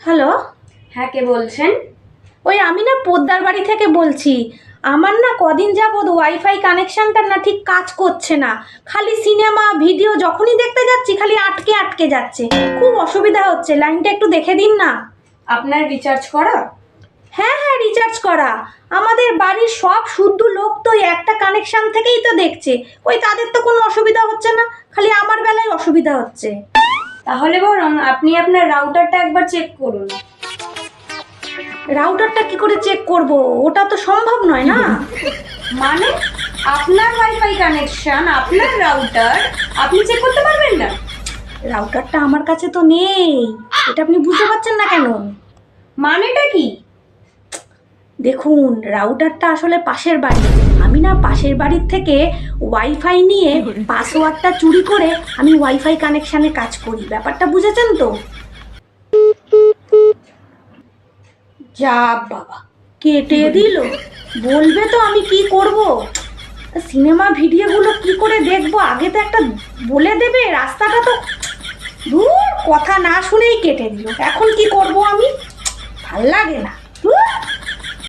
Hello. হ্যাঁ, কে বলছেন? ওই আমি না পোদ্দার বাড়ি থেকে বলছি। আমার না কদিন যাবৎ ওয়াইফাই কানেকশনটা না ঠিক কাজ করছে না। খালি সিনেমা ভিডিও যখনই দেখতে যাচ্ছি খালি আটকে আটকে যাচ্ছে। খুব অসুবিধা হচ্ছে, লাইনটা একটু দেখে দিন না। আপনার রিচার্জ করা? হ্যাঁ হ্যাঁ, রিচার্জ করা। আমাদের বাড়ির সব শুদ্ধ লোক তো ওই একটা কানেকশন থেকেই তো দেখছে। ওই তাদের তো কোনো অসুবিধা হচ্ছে না, খালি আমার বেলায় অসুবিধা হচ্ছে। তাহলে বরং আপনি আপনার রাউটারটা একবার চেক করুন। রাউটারটা কি করে চেক করব? ওটা তো সম্ভব নয় না। মানে আপনার ওয়াইফাই কানেকশন, আপনার রাউটার, আপনি চেক করতে পারবেন না? রাউটারটা আমার কাছে তো নেই, এটা আপনি বুঝতে পারছেন না কেন? মানেটা কি? দেখুন, রাউটারটা আসলে পাশের বাড়ি। আমি না পাশের বাড়ির থেকে ওয়াইফাই নিয়ে পাসওয়ার্ডটা চুরি করে আমি ওয়াইফাই কানেকশানে কাজ করি। ব্যাপারটা বুঝেছেন তো? যা বাবা, কেটে দিল। বলবে তো আমি কি করব? সিনেমা ভিডিওগুলো কি করে দেখবো আগে তো একটা বলে দেবে। রাস্তাটা তো দূর, কথা না শুনেই কেটে দিল। এখন কি করব আমি? ভাল লাগে না।